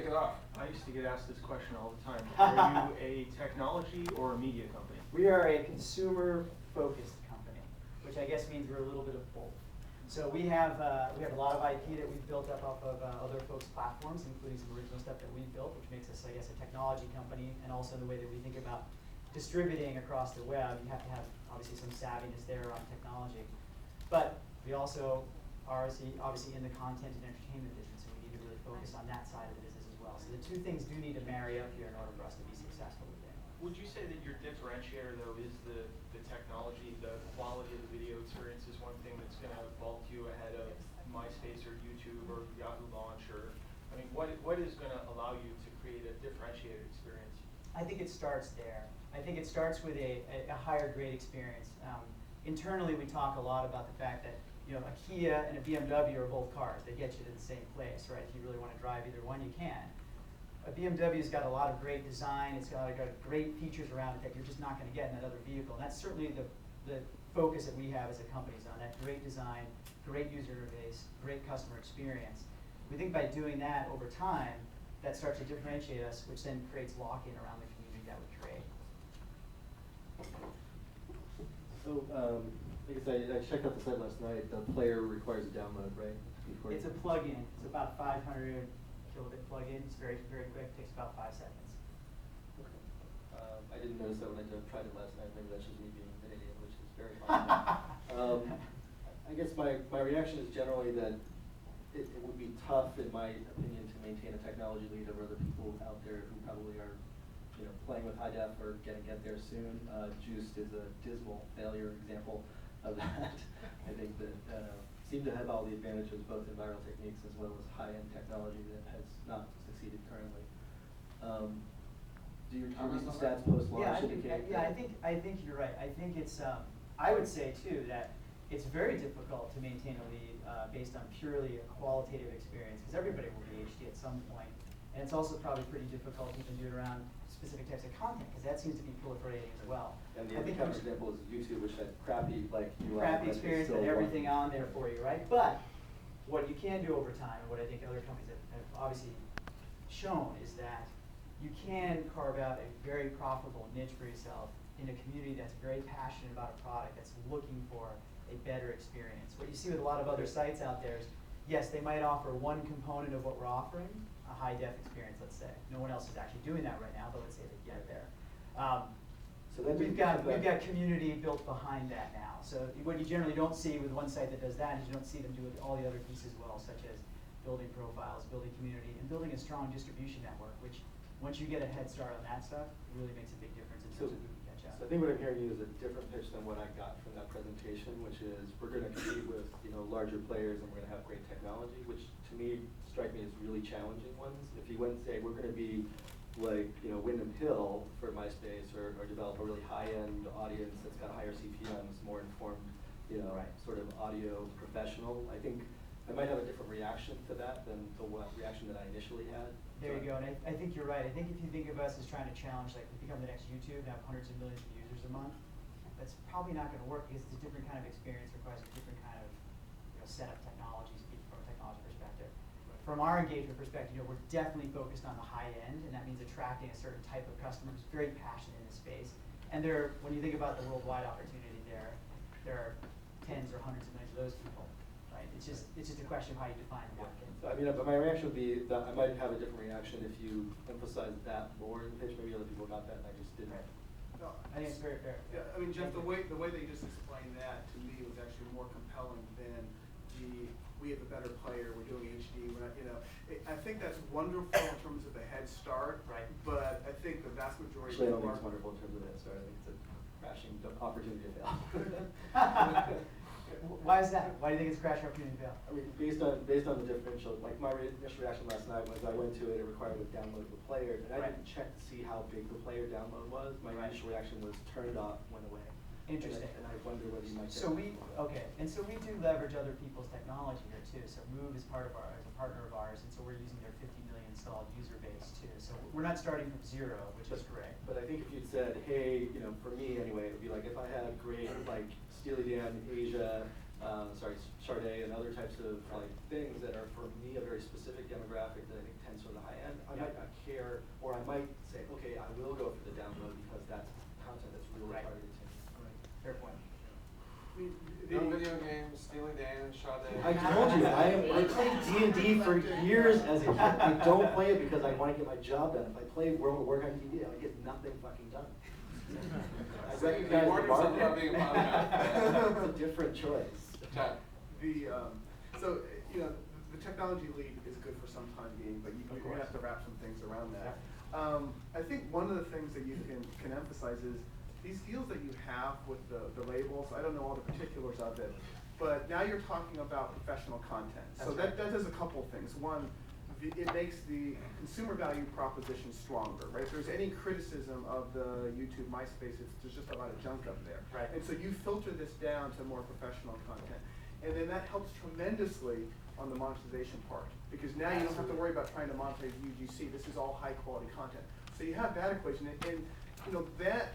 kick it off. I used to get asked this question all the time. Are you a technology or a media company? We are a consumer-focused company, which I guess means we're a little bit of both. So we have a lot of IP that we've built up off of other folks' platforms, including some original stuff that we've built, which makes us, I guess, a technology company, and also the way that we think about distributing across the web. You have to have, obviously, some savviness there around technology. But we also are obviously in the content and entertainment business, and we need to really focus on that side of the business as well. So the two things do need to marry up here in order for us to be successful with it. Would you say that your differentiator, though, is the technology, the quality of the video experience is one thing that's going to vault you ahead of MySpace or YouTube or Yahoo Launch? Or, I mean, what is going to allow you to create a differentiated experience? I think it starts there. I think it starts with a higher grade experience. Internally, we talk a lot about the fact that a Kia and a BMW are both cars. They get you to the same place, right? If you really want to drive either one, you can. A BMW's got a lot of great design. It's got great features around it that you're just not going to get in that other vehicle. And that's certainly the focus that we have as a company, is on that great design, great user interface, great customer experience. We think by doing that over time, that starts to differentiate us, which then creates lock-in around the community that we create. So, I guess I checked out the site last night. The player requires a download, right? It's a plug-in. It's about 500 kilobit plug-in. It's very, very quick. It takes about 5 seconds. Okay. I didn't notice that when I tried it last night. Maybe that's just me being an idiot, which is very possible. I guess my reaction is generally that it would be tough, in my opinion, to maintain a technology lead over other people out there who probably are playing with high def or going to get there soon. Juiced is a dismal failure example of that. I think that seem to have all the advantages, both in viral techniques as well as high-end technology that has not succeeded currently. Do your recent stats post-launch indicate? Yeah, I think you're right. I think it's. I would say too that it's very difficult to maintain a lead based on purely a qualitative experience, because everybody will be HD at some point. And it's also probably pretty difficult to even do it around specific types of content, because that seems to be proliferating as well. And the other example is YouTube, which had crappy UI. Crappy experience and everything on there for you, right? But what you can do over time, and what I think other companies have obviously shown, is that you can carve out a very profitable niche for yourself in a community that's very passionate about a product, that's looking for a better experience. What you see with a lot of other sites out there is, yes, they might offer one component of what we're offering, a high-def experience, let's say. No one else is actually doing that right now, but let's say they get there. So we've got community built behind that now. So what you generally don't see with one site that does that is you don't see them do all the other pieces well, such as building profiles, building community, and building a strong distribution network, which once you get a head start on that stuff, it really makes a big difference in terms of who can catch up. So I think what I'm hearing you is a different pitch than what I got from that presentation, which is we're going to compete with larger players and we're going to have great technology, which to me strike me as really challenging ones. If you went and say we're going to be like Wyndham Hill for MySpace, or develop a really high-end audience that's got higher CPMs, more informed, sort of audio professional, I think I might have a different reaction to that than the reaction that I initially had. There you go, and I think you're right. I think if you think of us as trying to challenge, like, become the next YouTube and have hundreds of millions of users a month, that's probably not going to work, because it's a different kind of experience, requires a different kind of setup technology, speaking from a technology perspective. From our engagement perspective, we're definitely focused on the high end, and that means attracting a certain type of customer who's very passionate in this space. And when you think about the worldwide opportunity there are tens or hundreds of millions of those people, right? It's just a question of how you define the market. So, I mean, but my reaction would be that I might have a different reaction if you emphasized that more in the pitch. Maybe other people got that, and I just didn't. Right. No, I think it's very fair. Yeah, I mean, Jeff, the way they just explained that to me was actually more compelling than we have a better player, we're doing HD, we're not, I think that's wonderful in terms of the head start, right? But I think the vast majority Actually, I don't think it's wonderful in terms of the head start. I think it's a crashing opportunity to fail. Why is that? Why do you think it's a crashing opportunity to fail? I mean, based on the differential, like my initial reaction last night was I went to it required a download of a player, and I didn't check to see how big the player download was. My initial reaction was turn it off, went away. Interesting. And I wonder whether you might. So we do leverage other people's technology here too. So Move is as a partner of ours, and so we're using their 50 million installed user base too. So we're not starting from zero, which is correct. But I think if you'd said, hey, for me anyway, it would be like if I had great like Steely Dan, Asia, Sade, and other types of like things that are for me a very specific demographic that I think tends toward the high end. I'm I might say, okay, I will go for the download because that's content that's really Right. targeted to me. Fair point. I mean, No video games, Steely Dan, Sade. I told you, I played D&D for years as a kid. I don't play it because I want to get my job done. If I play World of Warcraft D&D, I get nothing fucking done. I So you recognize warned the yourself market. about being a podcast. It's a different choice. Chad. So, you know, the technology lead is good for some time being, but you're Of gonna course. have to wrap some things around that. Yeah. I think one of the things that you can emphasize is these deals that you have with the labels. I don't know all the particulars of it, but now you're talking about professional content. So That's right. that does a couple of things. One, it makes the consumer value proposition stronger, right? If there's any criticism of the YouTube, MySpace, there's just a lot of junk up there. Right. And so you filter this down to more professional content. And then that helps tremendously on the monetization part, because now you don't have to worry about trying to monetize UGC. This is all high quality content. So you have that equation, and you know that,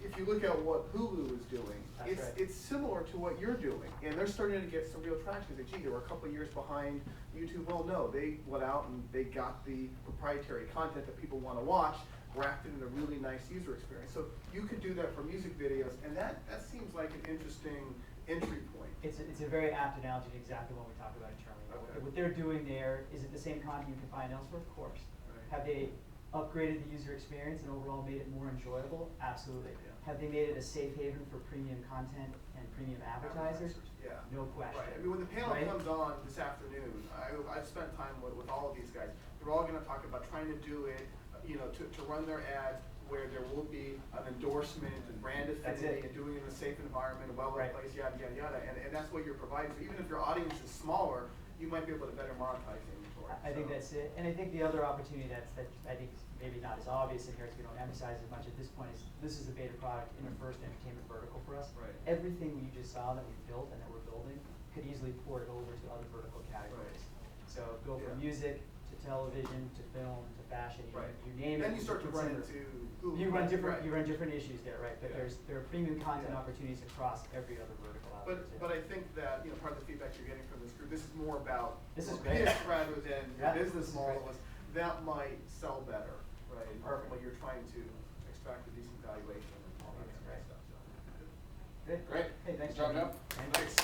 if you look at what Hulu is doing, That's right. it's similar to what you're doing, and they're starting to get some real traction. They say, gee, they were a couple of years behind YouTube. Well, no, they went out and they got the proprietary content that people want to watch, wrapped it in a really nice user experience. So you could do that for music videos, and that seems like an interesting entry point. It's a very apt analogy to exactly what we talked about internally. Okay. What they're doing there, is it the same content you can find elsewhere? Of course. Right. Have they upgraded the user experience and overall made it more enjoyable? Absolutely. Yeah. Have they made it a safe haven for premium content and premium advertisers? Yeah. No question. Right. I mean, when the panel Right? comes on this afternoon, I've spent time with all of these guys. They're all going to talk about trying to do it, you know, to run their ads where there will be an endorsement and brand That's affinity it. and doing it in a safe environment, a well-lit Right. place, yada, yada, yada. And that's what you're providing. So even if your audience is smaller, you might be able to better monetize the inventory. I think that's it. And I think the other opportunity that I think is maybe not as obvious in here, because we don't emphasize as much at this point, is this is the beta product in the first entertainment vertical for us. Right. Everything you just saw that we built and that we're building could easily port it over to other vertical categories. So go from Yeah. music to television to film to fashion, Right. you name it. Then you start to run consumer. into Hulu. You run different, Right. you run different issues there, right? But Yeah. there are premium content Yeah. opportunities across every other vertical out there too. But I think that, you know, part of the feedback you're getting from this group, this is more about This is great. pitch rather than Yeah, the business this is model. great. That might sell better, right? Perfect. When you're trying to extract a decent valuation and all that That's kind great. of stuff. So, Good. Great. Hey, thanks, Good job, John. Jeff. Thanks.